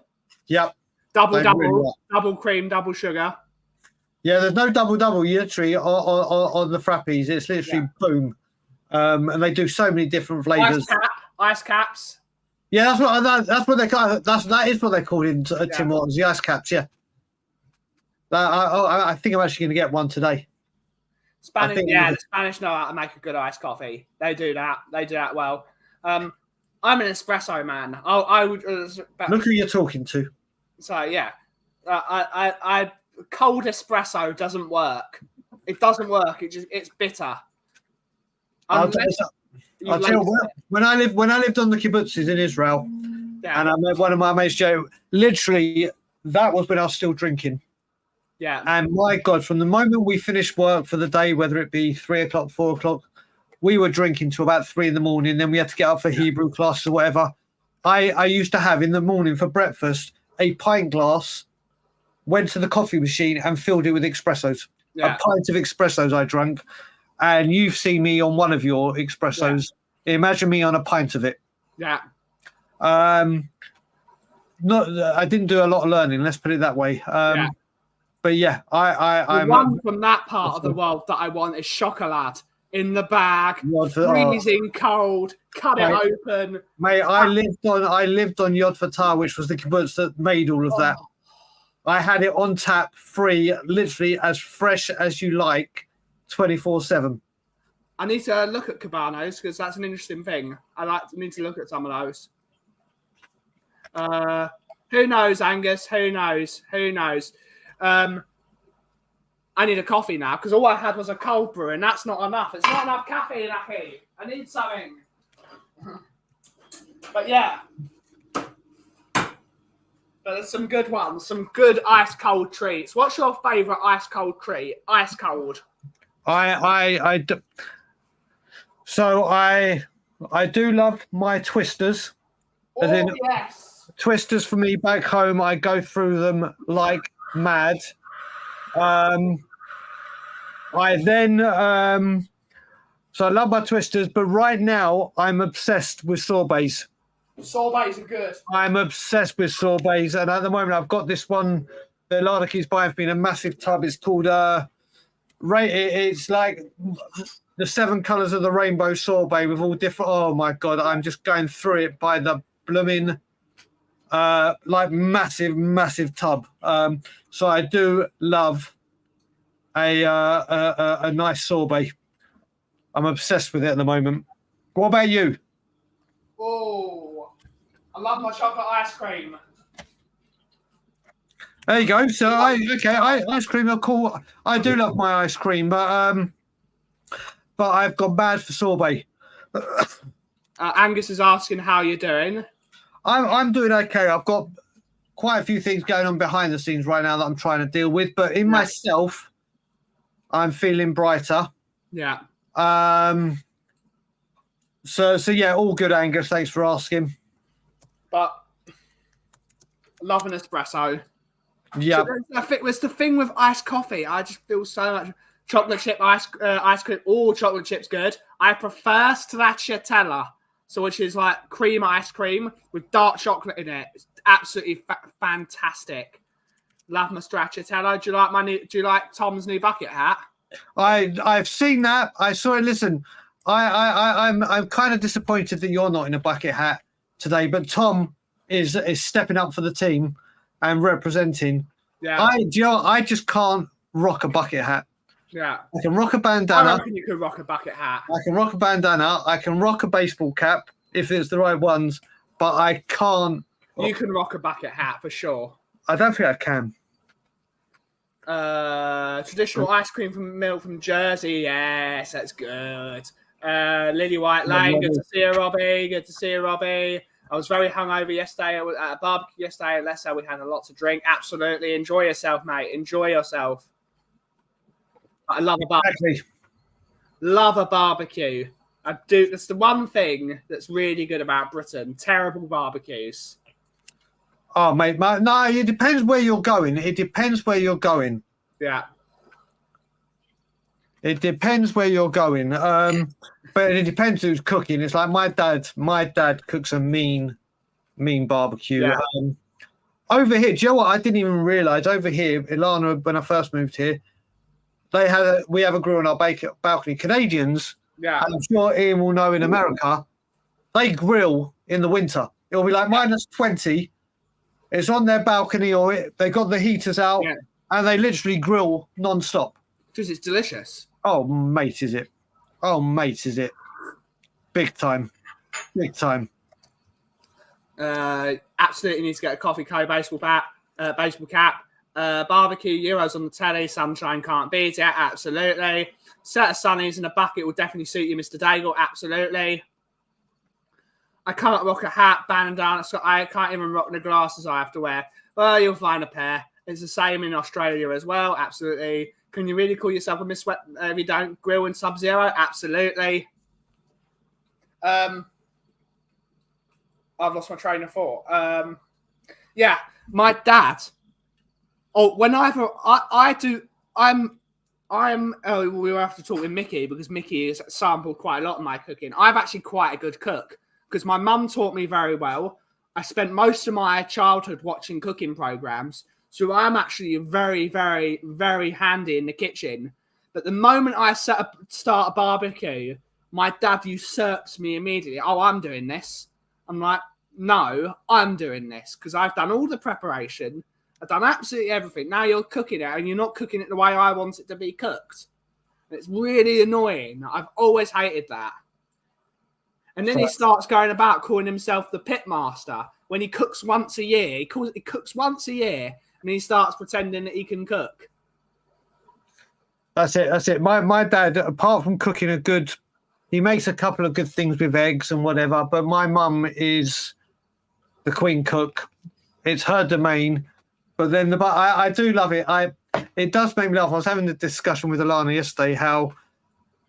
Yep. Double cream, double sugar. Yeah, there's no double. Literally on the frappies, it's literally boom, and they do so many different flavors. Ice caps. Yeah, that's what they call. That is what they call in Tim Hortons, the ice caps. Yeah. I think I'm actually going to get one today. The Spanish know how to make a good iced coffee. They do that. They do that well. I'm an espresso man. I would look who you're talking to. So yeah, I cold espresso doesn't work. It doesn't work. It's bitter. I'll tell you when I lived on the kibbutzes in Israel, and I met one of my mates, Joe. Literally, that was when I was still drinking. Yeah. And my God, from the moment we finished work for the day, whether it be 3 o'clock, 4 o'clock, we were drinking till about 3 a.m. Then we had to get up for Hebrew class or whatever. I used to have in the morning for breakfast a pint glass went to the coffee machine and filled it with espressos. Yeah. A pint of espressos I drank, and you've seen me on one of your espressos. Yeah. Imagine me on a pint of it. Yeah. I didn't do a lot of learning. Let's put it that way. Yeah. But yeah, I'm one from that part of the world that I want is chocolate in the bag, freezing cold. Cut it open, mate. I lived on Yod Fatah, which was the kibbutz that made all of that. I had it on tap, free, literally as fresh as you like, 24/7. I need to look at cabanos because that's an interesting thing. Need to look at some of those. Who knows, Angus? Who knows? I need a coffee now because all I had was a cold brew, and that's not enough. It's not enough caffeine, Aki. I need something. But yeah. But there's some good ones, some good ice cold treats. What's your favourite ice cold treat? Ice cold. I do love my twisters. Oh, yes. Twisters for me back home, I go through them like mad. So I love my twisters, but right now I'm obsessed with sorbets. Sorbets are good. I'm obsessed with sorbets, and at the moment I've got this one that Lana keeps buying for me in a massive tub. It's called it's like the 7 colours of the rainbow sorbet with all different. Oh my god, I'm just going through it by the blooming like massive tub. So I do love a nice sorbet. I'm obsessed with it at the moment. What about you? Oh, I love my chocolate ice cream. There you go. So ice cream are cool. I do love my ice cream, but I've gone bad for sorbet. Angus is asking how you're doing. I'm doing okay. I've got quite a few things going on behind the scenes right now that I'm trying to deal with, but in myself, I'm feeling brighter. Yeah. So yeah, all good, Angus. Thanks for asking. But love an espresso. Yeah. So was the thing with iced coffee. I just feel so much chocolate chip ice cream. All chocolate chips good. I prefer stracciatella, which is like cream ice cream with dark chocolate in it. It's absolutely fantastic. Love my stracciatella. Do you like Tom's new bucket hat? I've seen that. I saw it. Listen, I'm kind of disappointed that you're not in a bucket hat today, but Tom is stepping up for the team and representing. Yeah. I just can't rock a bucket hat. Yeah. I can rock a bandana. I reckon you could rock a bucket hat. I can rock a bandana. I can rock a baseball cap if it's the right ones, but I can't. You can rock a bucket hat for sure. I don't think I can. Traditional ice cream from milk from Jersey. Yes, that's good. Lily White Lane. Good to see you, Robbie. Good to see you, Robbie. I was very hungover yesterday at a barbecue yesterday. Let's say we had a lot to drink. Absolutely. Enjoy yourself, mate. Enjoy yourself. I love a barbecue. Exactly. Love a barbecue. I do. That's the one thing that's really good about Britain. Terrible barbecues. Oh, mate. No, it depends where you're going. Yeah. It depends where you're going. But it depends who's cooking. It's like my dad cooks a mean barbecue. Yeah. Over here, do you know what? I didn't even realize over here, Ilana, when I first moved here, we have a grill on our balcony. Canadians, yeah, and I'm sure Ian will know in America, they grill in the winter. It'll be like -20. It's on their balcony, or they got the heaters out, and they literally grill non-stop. Because it's delicious. Oh, mate, is it? Big time. Absolutely need to get a Coffee Co baseball cap. Barbecue Euros on the telly. Sunshine can't beat it. Absolutely. Set of sunnies in a bucket will definitely suit you, Mr. Daigle. Absolutely. I can't rock a hat, bandana. I can't even rock the glasses I have to wear. Well, you'll find a pair. It's the same in Australia as well. Absolutely. Can you really call yourself a Miss Sweat if you don't grill in Sub-Zero? Absolutely. I've lost my train of thought. Yeah, my dad Oh, whenever I do, we'll have to talk with Mickey because Mickey has sampled quite a lot of my cooking. I'm actually quite a good cook because my mum taught me very well. I spent most of my childhood watching cooking programs, so I'm actually very, very, very handy in the kitchen. But the moment I start a barbecue, my dad usurps me immediately. Oh, I'm doing this. I'm like, no, I'm doing this because I've done all the preparation. I've done absolutely everything. Now you're cooking it and you're not cooking it the way I want it to be cooked. It's really annoying. I've always hated that. And then he starts going about calling himself the pit master when he cooks once a year. He cooks once a year and he starts pretending that he can cook. That's it. My dad, apart from cooking he makes a couple of good things with eggs and whatever, but my mum is the queen cook. It's her domain. But then I do love it. It does make me laugh. I was having a discussion with Alana yesterday how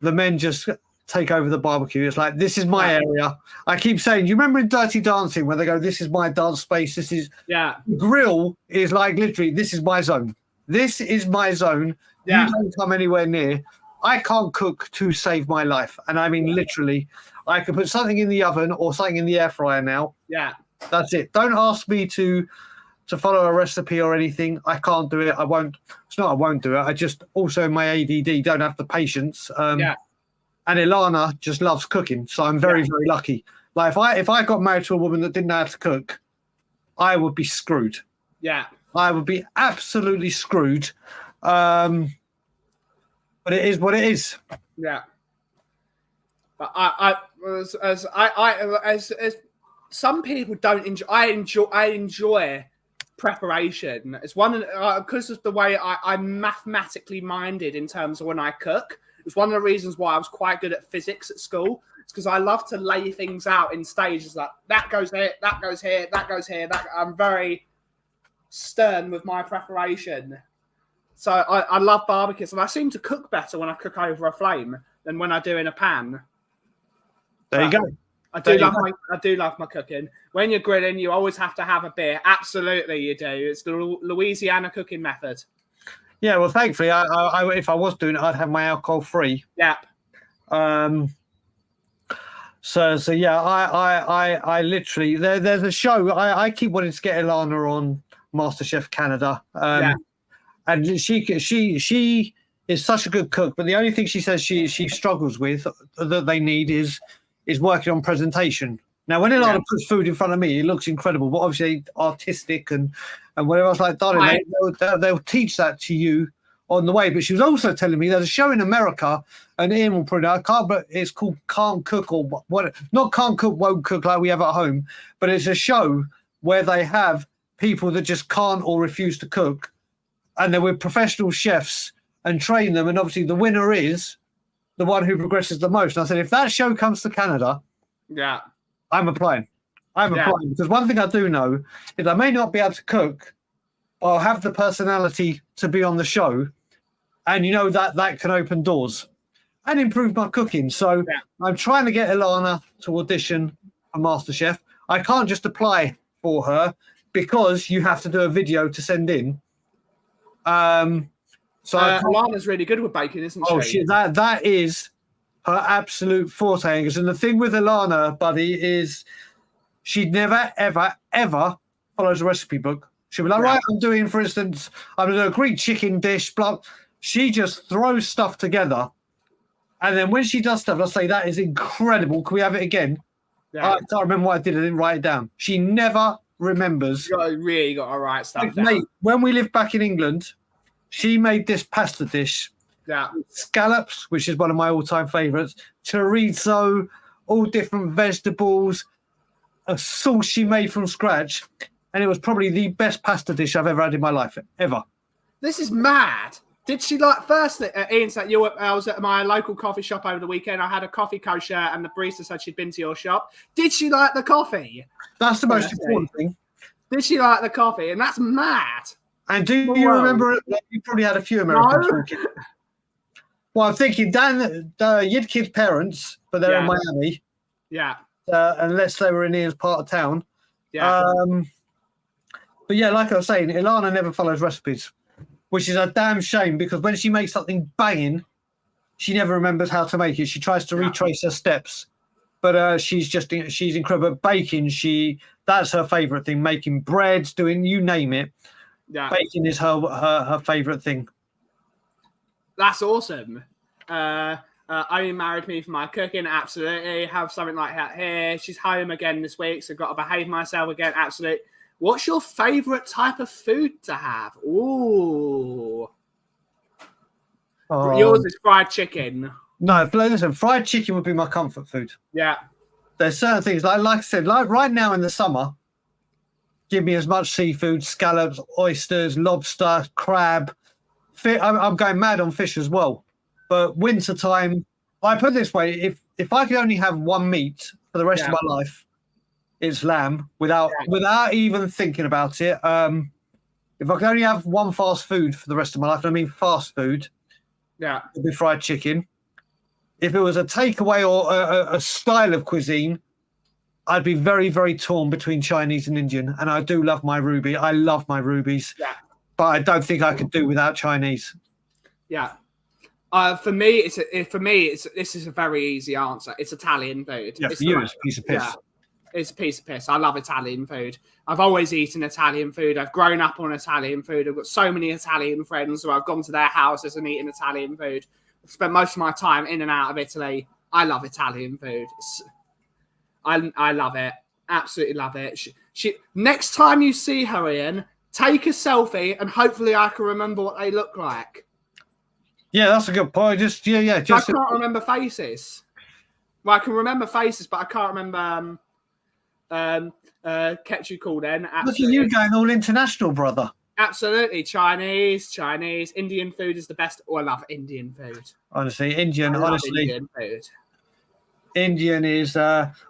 the men just take over the barbecue. It's like, this is my area. I keep saying, you remember in Dirty Dancing where they go, this is my dance space. The grill is like literally, this is my zone. This is my zone. Yeah. You don't come anywhere near. I can't cook to save my life. And I mean, literally, I can put something in the oven or something in the air fryer now. Yeah. That's it. Don't ask me to follow a recipe or anything. I can't do it. I won't. It's not I won't do it. I just also my ADD don't have the patience. And Ilana just loves cooking, so I'm very, very lucky. Like if I got married to a woman that didn't know how to cook, I would be screwed. Yeah. I would be absolutely screwed. But it is what it is. Yeah. But as some people don't enjoy. I enjoy preparation. It's one because of the way I'm mathematically minded in terms of when I cook. It's one of the reasons why I was quite good at physics at school. It's because I love to lay things out in stages like that goes here, that goes here, that goes here. I'm very stern with my preparation. So I love barbecues, and I seem to cook better when I cook over a flame than when I do in a pan. There you go. I do love my cooking. When you're grilling, you always have to have a beer. Absolutely, you do. It's the Louisiana cooking method. Yeah, well, thankfully, I if I was doing it, I'd have my alcohol free. Yep. So yeah, I literally there's a show I keep wanting to get Ilana on MasterChef Canada. And she is such a good cook, but the only thing she says she struggles with that they need is working on presentation. Now, when Ilana puts food in front of me, it looks incredible, but obviously artistic and whatever. I was like, darling, they'll teach that to you on the way. But she was also telling me there's a show in America, and Ian will probably know, but it's called Can't Cook or what? Not Can't Cook, Won't Cook like we have at home, but it's a show where they have people that just can't or refuse to cook, and they're with professional chefs and train them. And obviously the winner is the one who progresses the most. And I said, if that show comes to Canada, I'm applying. Applying because one thing I do know is I may not be able to cook, but I'll have the personality to be on the show. And you know that can open doors and improve my cooking. So I'm trying to get Ilana to audition for MasterChef. I can't just apply for her because you have to do a video to send in. So Alana's really good with baking, isn't she? Oh, that is her absolute forte. And the thing with Ilana, buddy, is she never, ever, ever follows a recipe book. She'll be like, right, I'm doing, for instance, I'm doing a Greek chicken dish, blah. She just throws stuff together. And then when she does stuff, I'll say, that is incredible. Can we have it again? Yeah. I can't remember what I did. I didn't write it down. She never remembers. You really got to write stuff down. Mate, when we lived back in England, she made this pasta dish. Yeah. Scallops, which is one of my all-time favourites. Chorizo, all different vegetables. A sauce she made from scratch. And it was probably the best pasta dish I've ever had in my life, ever. This is mad. Did she firstly, Ian said, I was at my local coffee shop over the weekend. I had a coffee kosher and the barista said she'd been to your shop. Did she like the coffee? That's the most important thing. Did she like the coffee? And that's mad. And do you remember it? You probably had a few Americans talking. Well, I'm thinking Yidkid's parents, but they're in Miami. Yeah. Unless they were in Ian's part of town. Yeah. But yeah, like I was saying, Ilana never follows recipes, which is a damn shame because when she makes something banging, she never remembers how to make it. She tries to retrace her steps, but she's incredible at baking. That's her favorite thing. Making breads, doing you name it. Yeah, baking is her favorite thing. That's awesome. Owen married me for my cooking. Absolutely. Have something like that here. She's home again this week, so got to behave myself again. Absolutely. What's your favorite type of food to have? Ooh. Yours is fried chicken. No, listen, fried chicken would be my comfort food. Yeah. There's certain things, like I said, like right now in the summer, give me as much seafood, scallops, oysters, lobster, crab. I'm going mad on fish as well. But winter time, I put it this way: if I could only have one meat for the rest of my life, it's lamb. Without even thinking about it. If I could only have one fast food for the rest of my life, and I mean fast food, it'd be fried chicken. If it was a takeaway or a style of cuisine, I'd be very, very torn between Chinese and Indian. And I do love my ruby. I love my rubies. Yeah. But I don't think I could do without Chinese. Yeah. For me, this is a very easy answer. It's Italian food. Yeah, for you, it's a piece of piss. Yeah, it's a piece of piss. I love Italian food. I've always eaten Italian food. I've grown up on Italian food. I've got so many Italian friends who I've gone to their houses and eaten Italian food. I've spent most of my time in and out of Italy. I love Italian food. I love it. Absolutely love it. She next time you see her, Ian, take a selfie and hopefully I can remember what they look like. Yeah, that's a good point. I can't remember faces. Well, I can remember faces, but I can't remember Ketchu called then. Look at you going all international, brother. Absolutely. Chinese, Indian food is the best. Oh, I love Indian food. Honestly, Indian food. Indian is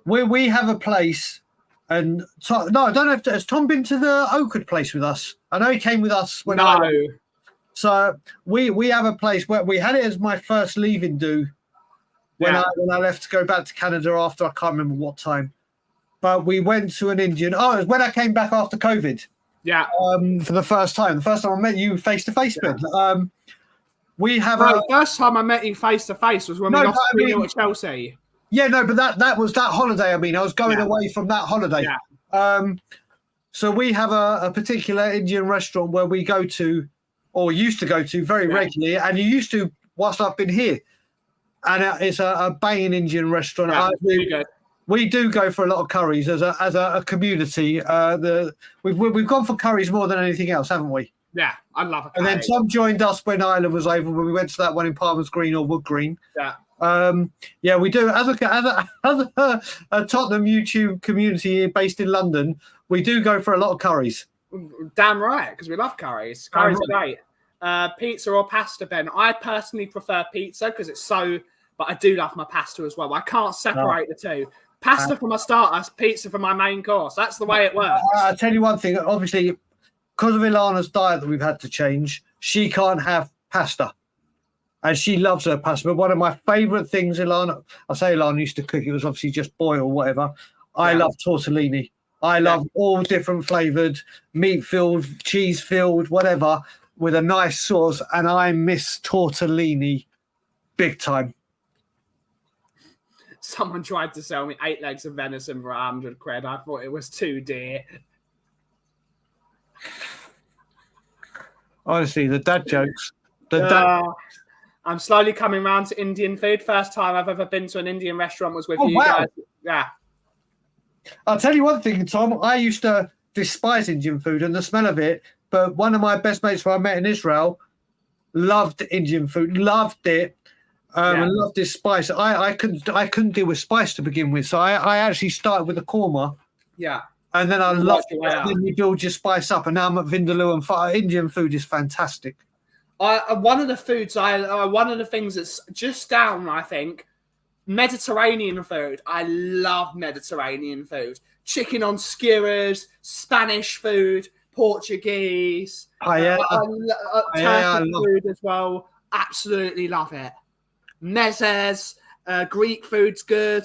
we have a place, and I don't know if has Tom been to the Oakwood place with us. I know he came with us when So we have a place where we had it as my first leaving do when I left to go back to Canada after I can't remember what time. But we went to an Indian. Oh, it was when I came back after COVID. Yeah. For the first time. The first time I met you face to face, Ben. We have the first time I met you face to face was when we lost 3-0 at Chelsea. Yeah, no, but that was that holiday. I mean, I was going away from that holiday. Yeah. So we have a particular Indian restaurant where we go to, or used to go to very regularly, and you used to whilst I've been here. And it's a banging Indian restaurant. Yeah, we do go for a lot of curries as a community. We've gone for curries more than anything else, haven't we? Yeah, I love it. And then Tom joined us when Ireland was over, when we went to that one in Palmer's Green or Wood Green. Yeah. We do. As a Tottenham YouTube community based in London, we do go for a lot of curries. Damn right, because we love curries. Curries are great. Pizza or pasta, Ben? I personally prefer pizza because it's so, but I do love my pasta as well. I can't separate the two. Pasta for my starters, pizza for my main course. That's the way it works. I'll tell you one thing. Obviously, because of Ilana's diet that we've had to change, she can't have pasta. And she loves her pasta. But one of my favourite things Ilana used to cook, it was obviously just boil or whatever. I love tortellini. I love all different flavoured, meat-filled, cheese-filled, whatever, with a nice sauce. And I miss tortellini big time. Someone tried to sell me 8 legs of venison for 100 quid. I thought it was too dear. Honestly, the dad jokes. I'm slowly coming around to Indian food. First time I've ever been to an Indian restaurant was with you guys. Yeah. I'll tell you one thing, Tom. I used to despise Indian food and the smell of it, but one of my best mates who I met in Israel loved Indian food, loved it. And loved this spice. I couldn't deal with spice to begin with, so I actually started with a korma. Yeah, and then I loved it. And then you build your spice up, and now I'm at Vindaloo, and Indian food is fantastic. One of the things that's just down, I think, Mediterranean food. I love Mediterranean food. Chicken on skewers, Spanish food, Portuguese, Turkish food as well. Absolutely love it. Mezes, Greek food's good.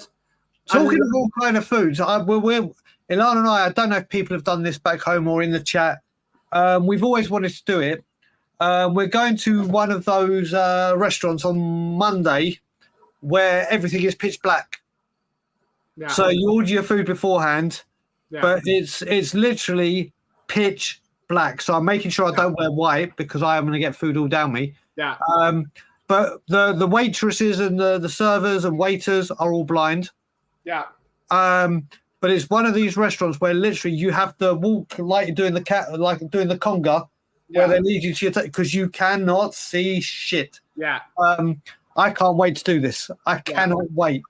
Talking of all kind of foods, Ilana and I don't know if people have done this back home or in the chat. We've always wanted to do it. We're going to one of those restaurants on Monday where everything is pitch black. Yeah. So you order your food beforehand, but it's literally pitch black. So I'm making sure I don't wear white because I am going to get food all down me. Yeah. But the waitresses and the servers and waiters are all blind. Yeah. But it's one of these restaurants where literally you have to walk like you're doing the conga, where they lead you to your because you cannot see shit. Yeah. I can't wait to do this. I cannot wait.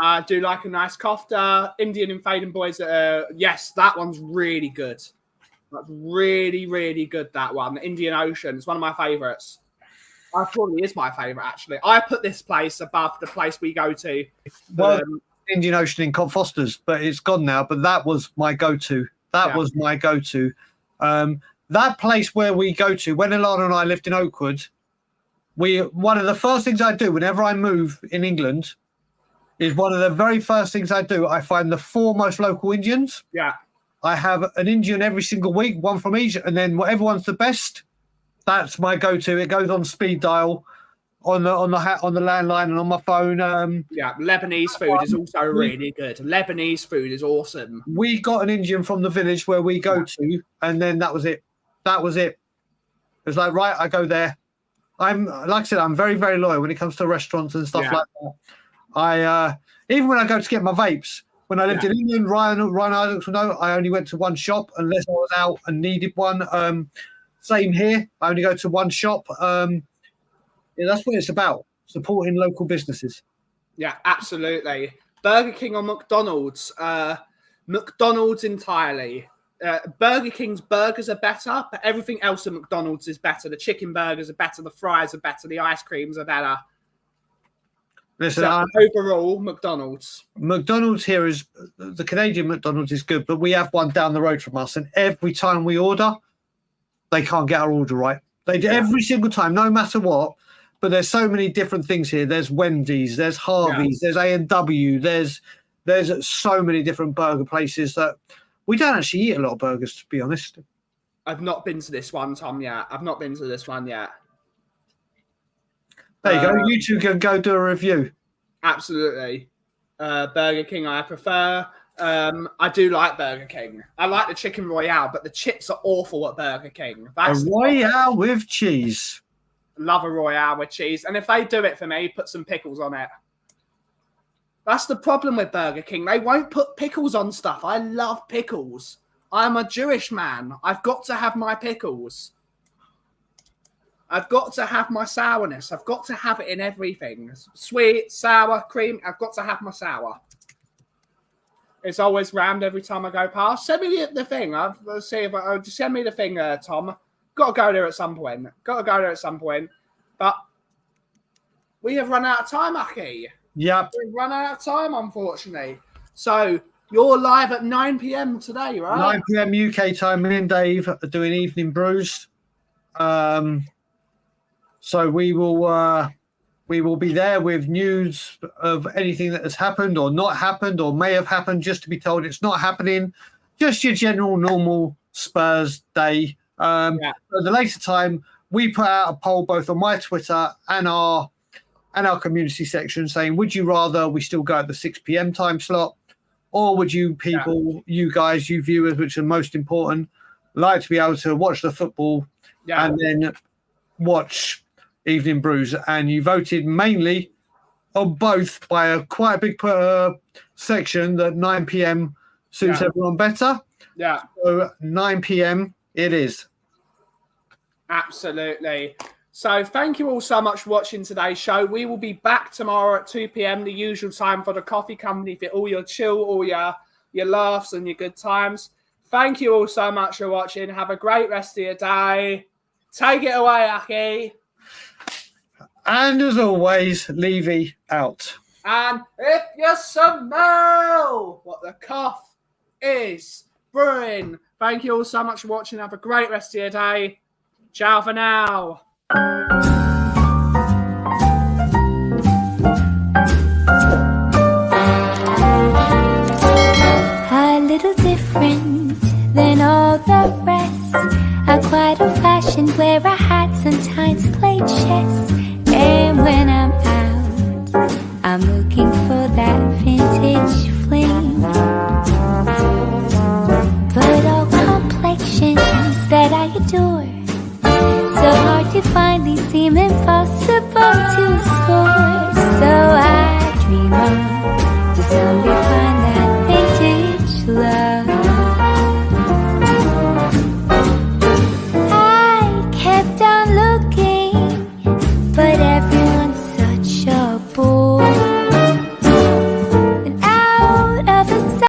I do like a nice kofta. Indian and Faden boys. Yes, that one's really good. That's really, really good, that one. The Indian Ocean. It's one of my favourites. I probably is my favourite, actually. I put this place above the place we go to. Well, Indian Ocean in Foster's, but it's gone now. But that was my go-to. That was my go-to. That place where we go to, when Ilana and I lived in Oakwood, one of the first things I do whenever I move in England is one of the very first things I do, I find the 4 most local Indians. Yeah. I have an Indian every single week, one from each, and then whatever one's the best, that's my go-to. It goes on speed dial. On the landline and on my phone. Lebanese food is also really good. Lebanese food is awesome. We got an Indian from the village where we go to, and then that was it. It was like, right, I go there. I'm like I said, I'm very, very loyal when it comes to restaurants and stuff like that. I even when I go to get my vapes. When I lived in England, Ryan Isaacs will know I only went to one shop unless I was out and needed one. Same here. I only go to one shop. That's what it's about, supporting local businesses. Yeah, absolutely. Burger King or McDonald's? McDonald's entirely. Burger King's burgers are better, but everything else at McDonald's is better. The chicken burgers are better, the fries are better, the ice creams are better. Listen, overall, McDonald's. McDonald's here is, the Canadian McDonald's is good, but we have one down the road from us, and every time we order, they can't get our order right. They do every single time, no matter what. But there's so many different things here. There's Wendy's, there's Harvey's, there's A&W, there's so many different burger places that we don't actually eat a lot of burgers, to be honest. I've not been to this one, Tom, yet. There you go. You two can go do a review. Absolutely. Burger King I prefer. I do like Burger King. I like the Chicken Royale, but the chips are awful at Burger King. That's a Royale with cheese. Love a Royale with cheese. And if they do it for me, put some pickles on it. That's the problem with Burger King. They won't put pickles on stuff. I love pickles. I'm a Jewish man. I've got to have my pickles. I've got to have my sourness. I've got to have it in everything. Sweet, sour, cream. I've got to have my sour. It's always rammed every time I go past. Send me the thing. Let's see if just send me the thing, Tom. Got to go there at some point. But we have run out of time, Aki. Yep. We've run out of time, unfortunately. So you're live at 9 p.m. today, right? 9 p.m. UK time. Me and Dave are doing evening brews. So we will be there with news of anything that has happened or not happened or may have happened, just to be told it's not happening. Just your general normal Spurs day. At the later time, we put out a poll both on my Twitter and our community section saying, would you rather we still go at the 6 p.m. time slot, or would you people, you guys, you viewers, which are most important, like to be able to watch the football and then watch evening brews? And you voted mainly on both by a quite a big section that 9 p.m. suits everyone better. Yeah. So 9 p.m. it is. Absolutely. So thank you all so much for watching today's show. We will be back tomorrow at 2 p.m, the usual time for the Coffee Company, for all your chill, all your laughs and your good times. Thank you all so much for watching. Have a great rest of your day. Take it away, Aki. And as always, Levy out. And if you smell what the cough is brewing, thank you all so much for watching. Have a great rest of your day. Ciao for now. A little different than all the rest. just play chess. And when I'm out, I'm looking for that vintage fling. But all complexions that I adore, so hard to find these seem impossible.